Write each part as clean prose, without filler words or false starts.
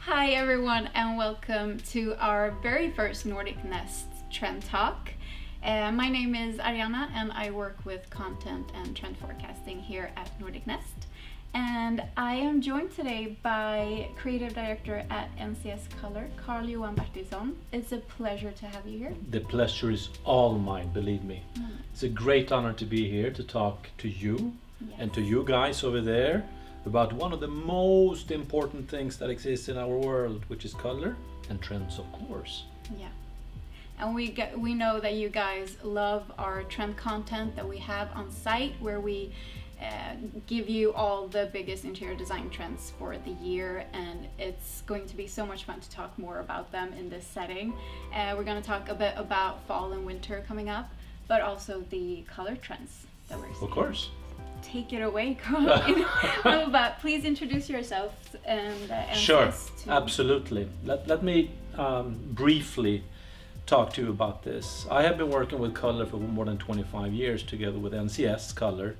Hi everyone and welcome to our very first Nordic Nest Trend Talk. My name is Ariana and I work with content and trend forecasting here at Nordic Nest. And I am joined today by creative director at NCS Color, Carl-Johan Bertilsson. It's a pleasure to have you here. The pleasure is all mine, believe me. It's a great honor to be here to talk to you and to you guys over there about one of the most important things that exists in our world, which is color and trends, of course. Yeah. And we know that you guys love our trend content that we have on site, where we give you all the biggest interior design trends for the year, and it's going to be so much fun to talk more about them in this setting. We're going to talk a bit about fall and winter coming up, but also the color trends that we're seeing. Of course. Take it away, Carl. No, but please introduce yourself and Sure, absolutely. Let me briefly talk to you about this. I have been working with color for more than 25 years together with NCS Color,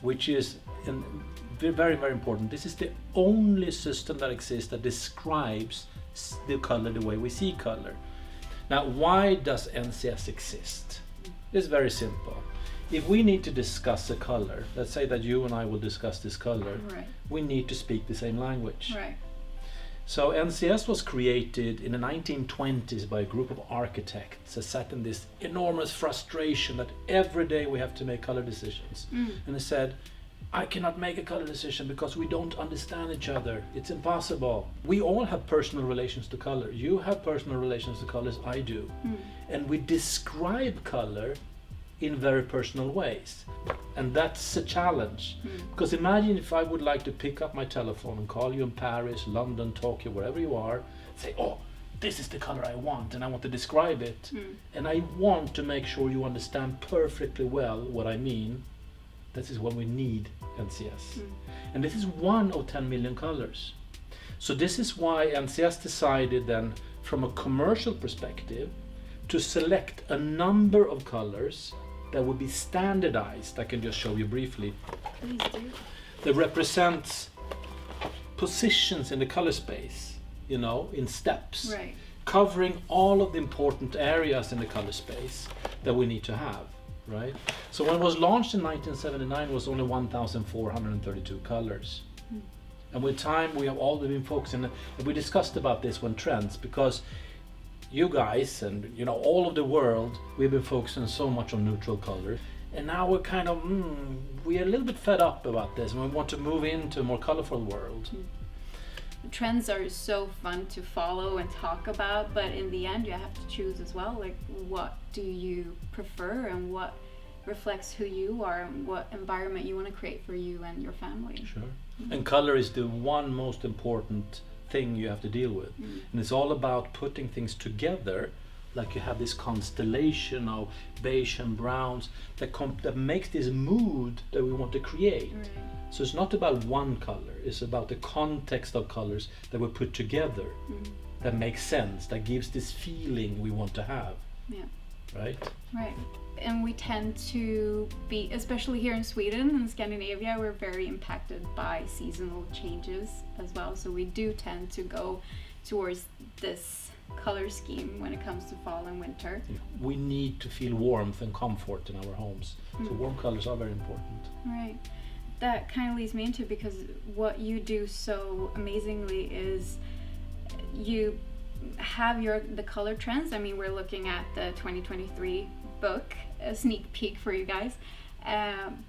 which is very, very important. This is the only system that exists that describes the color the way we see color. Now, why does NCS exist? It's very simple. If we need to discuss a color, let's say that you and I will discuss this color, right, we need to speak the same language. Right. So NCS was created in the 1920s by a group of architects that sat in this enormous frustration that every day we have to make color decisions. And they said, I cannot make a color decision because we don't understand each other. It's impossible. We all have personal relations to color. You have personal relations to colors, I do. And we describe color in very personal ways. And that's a challenge. Because imagine if I would like to pick up my telephone and call you in Paris, London, Tokyo, wherever you are, say, oh, this is the color I want, and I want to describe it. And I want to make sure you understand perfectly well what I mean. This is when we need NCS. And this is one of 10 million colors. So this is why NCS decided then, from a commercial perspective, to select a number of colors that would be standardized. I can just show you briefly. Please do. That represents positions in the color space, in steps, Right. covering all of the important areas in the color space that we need to have, right? So when it was launched in 1979, it was only 1,432 colors. And with time, we have all been focusing, and we discussed about this when trends, because you guys and all of the world, we've been focusing so much on neutral colors, and now we're kind of we're a little bit fed up about this, and we want to move into a more colorful world. Trends are so fun to follow and talk about, but in the end you have to choose as well, like what do you prefer and what reflects who you are and what environment you want to create for you and your family. Sure. And color is the one most important thing you have to deal with. And it's all about putting things together, like you have this constellation of beige and browns that makes this mood that we want to create. Right. So it's not about one color, it's about the context of colors that we put together that makes sense, that gives this feeling we want to have. Yeah. Right? Right. And we tend to be, especially here in Sweden and Scandinavia, we're very impacted by seasonal changes as well. So we do tend to go towards this color scheme when it comes to fall and winter. We need to feel warmth and comfort in our homes. So warm colors are very important. Right. That kind of leads me into, because what you do so amazingly is you have the color trends. I mean, we're looking at the 2023 book, a sneak peek for you guys,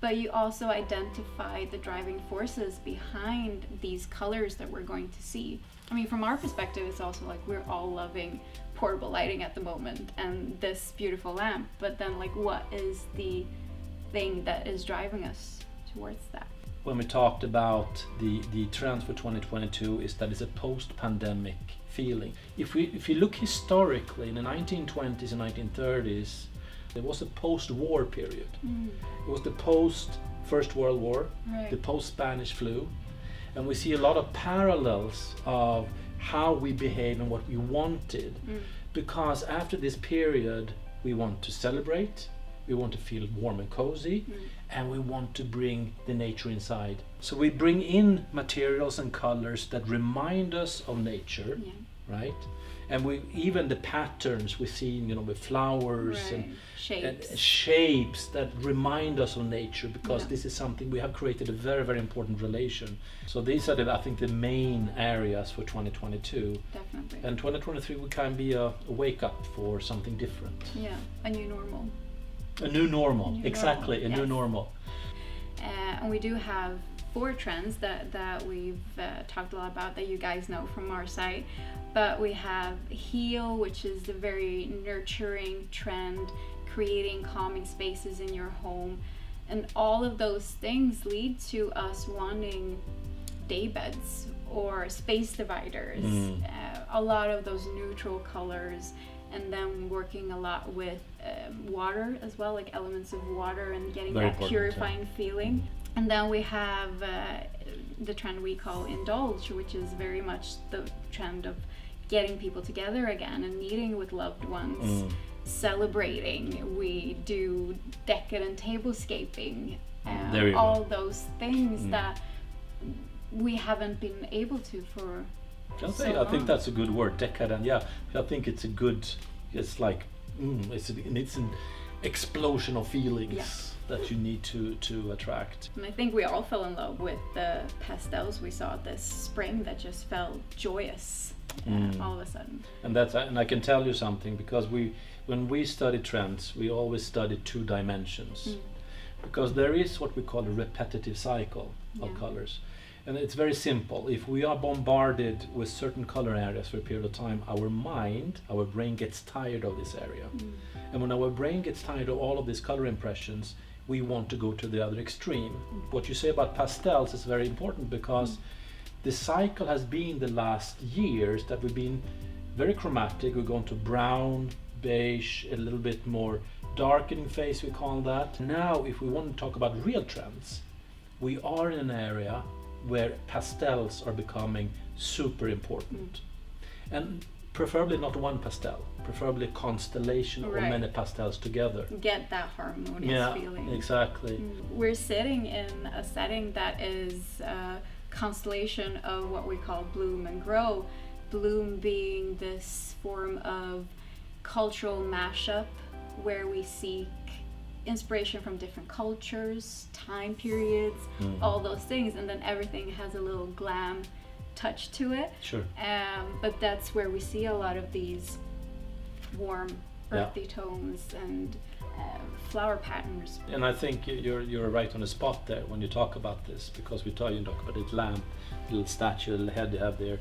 but you also identify the driving forces behind these colors that we're going to see. I mean, from our perspective, it's also like we're all loving portable lighting at the moment and this beautiful lamp, but then like what is the thing that is driving us towards that? When we talked about the trends for 2022, is that it's a post-pandemic feeling. If you look historically, in the 1920s and 1930s, there was a post-war period. It was the post-First World War, Right. the post-Spanish flu, and we see a lot of parallels of how we behave and what we wanted. Because after this period, we want to celebrate, we want to feel warm and cozy, and we want to bring the nature inside. So we bring in materials and colors that remind us of nature, right? And we even the patterns we see, you know, with flowers and shapes that remind us of nature, because this is something we have created a very, very important relation. So these are I think the main areas for 2022. Definitely. And 2023 will kind of be a wake up for something different. Yeah, a new normal. A new normal, A new exactly, normal, a new normal. And we do have 4 trends that we've talked a lot about that you guys know from our site. But we have heal, which is a very nurturing trend, creating calming spaces in your home. And all of those things lead to us wanting day beds or space dividers, a lot of those neutral colors, and then working a lot with water as well, like elements of water and getting Very that important, purifying feeling. And then we have the trend we call indulge, which is very much the trend of getting people together again and meeting with loved ones, celebrating. We do decadent tablescaping, all those things that we haven't been able to for I think that's a good word, decadent. Yeah, I think it's a good. It's like it's an explosion of feelings that you need to attract. And I think we all fell in love with the pastels we saw this spring that just felt joyous all of a sudden. And I can tell you something, because when we study trends, we always study 2 dimensions, because there is what we call a repetitive cycle of colors. And it's very simple. If we are bombarded with certain color areas for a period of time, our brain gets tired of this area. And when our brain gets tired of all of these color impressions, we want to go to the other extreme. What you say about pastels is very important, because the cycle has been the last years that we've been very chromatic. We're going to brown, beige, a little bit more darkening phase, we call that. Now, if we want to talk about real trends, we are in an area where pastels are becoming super important. And preferably not one pastel, preferably a constellation of many pastels together. Get that harmonious feeling. Yeah, exactly. We're sitting in a setting that is a constellation of what we call bloom and grow. Bloom being this form of cultural mashup where we seek inspiration from different cultures, time periods, all those things, and then everything has a little glam touch to it. Sure. But that's where we see a lot of these warm, earthy tones and flower patterns. And I think you're right on the spot there when you talk about this, because you talk about the lamp, little statue, little head you have there.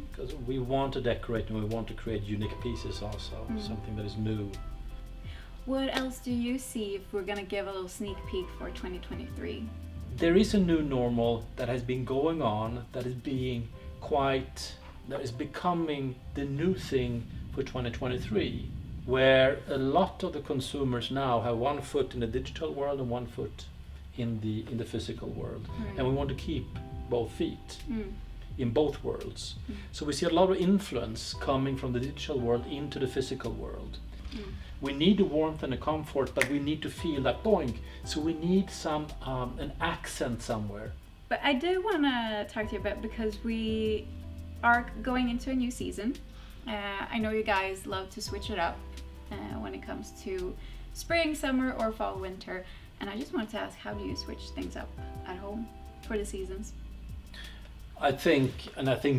Because we want to decorate and we want to create unique pieces also, something that is new. What else do you see if we're going to give a little sneak peek for 2023? There is a new normal that has been going on, that is becoming the new thing for 2023, where a lot of the consumers now have one foot in the digital world and one foot in the physical world. And we want to keep both feet in both worlds. So we see a lot of influence coming from the digital world into the physical world. We need the warmth and the comfort, but we need to feel that boing. So we need some an accent somewhere. But I do want to talk to you about, because we are going into a new season. I know you guys love to switch it up when it comes to spring, summer, or fall, winter. And I just wanted to ask, how do you switch things up at home for the seasons? I think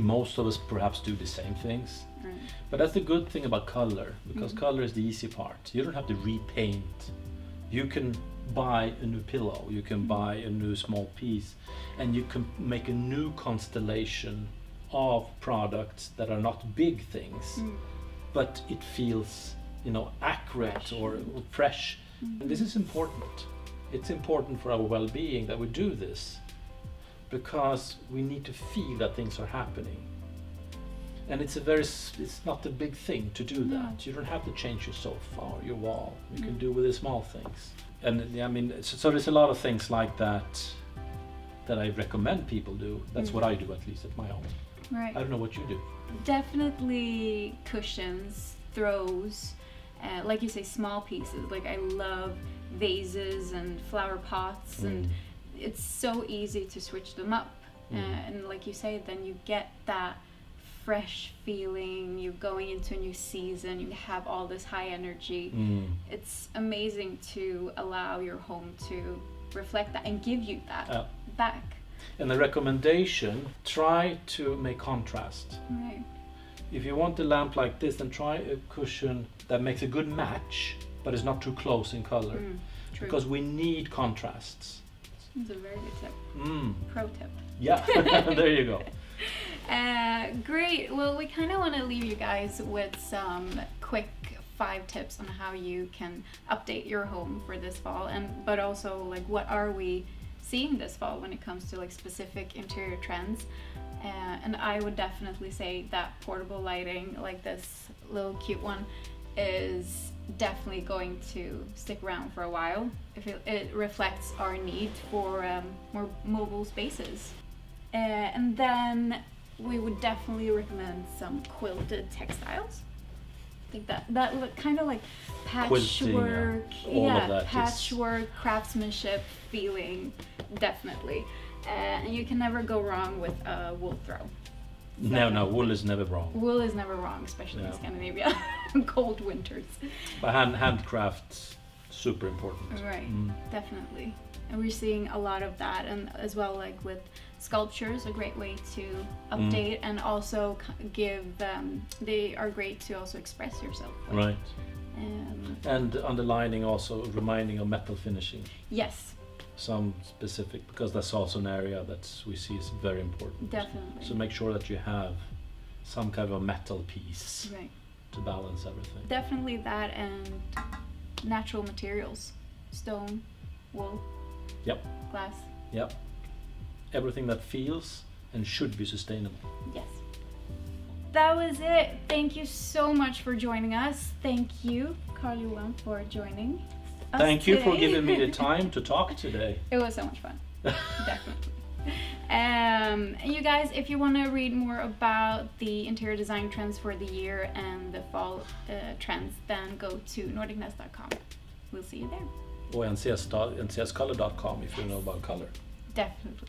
most of us perhaps do the same things. But that's the good thing about color, because color is the easy part. You don't have to repaint. You can buy a new pillow, you can buy a new small piece, and you can make a new constellation of products that are not big things, but it feels, accurate or fresh. And this is important. It's important for our well-being that we do this, because we need to feel that things are happening. And it's not a big thing to do that. You don't have to change your sofa or your wall. You can do with the small things. And so there's a lot of things like that I recommend people do. That's what I do, at least at my home. Right. I don't know what you do. Definitely cushions, throws, like you say, small pieces. Like I love vases and flower pots, and it's so easy to switch them up. And like you say, then you get that fresh feeling. You're going into a new season, you have all this high energy. It's amazing to allow your home to reflect that and give you that back. And the recommendation, try to make contrast. Right. If you want a lamp like this, then try a cushion that makes a good match but is not too close in color. True. Because we need contrasts. That's a very good tip. Pro tip. Yeah, there you go. Great. Well, we kind of want to leave you guys with some quick 5 tips on how you can update your home for this fall, but also like what are we seeing this fall when it comes to like specific interior trends. And I would definitely say that portable lighting, like this little cute one, is definitely going to stick around for a while. If it reflects our need for more mobile spaces. And then we would definitely recommend some quilted textiles. I think that look kind of like patchwork, patchwork, craftsmanship feeling, definitely. And you can never go wrong with a wool throw. No, wool is never wrong. Wool is never wrong, especially in Scandinavia, cold winters. But handcraft's super important. Right, definitely. And we're seeing a lot of that, and as well like with sculptures, a great way to update and also give. They are great to also express yourself with. Right. And underlining, also reminding of metal finishing. Yes. Some specific, because that's also an area that we see is very important. Definitely. So make sure that you have some kind of a metal piece to balance everything. Definitely that, and natural materials, stone, wool, glass. Yep. Everything that feels and should be sustainable. Yes. That was it. Thank you so much for joining us. Thank you, Carl-Johan, for joining. Thank you for giving me the time to talk today. It was so much fun. Definitely. And you guys, if you want to read more about the interior design trends for the year and the fall trends, then go to nordicnest.com. We'll see you there. Or ncscolor.com if you know about color. Definitely.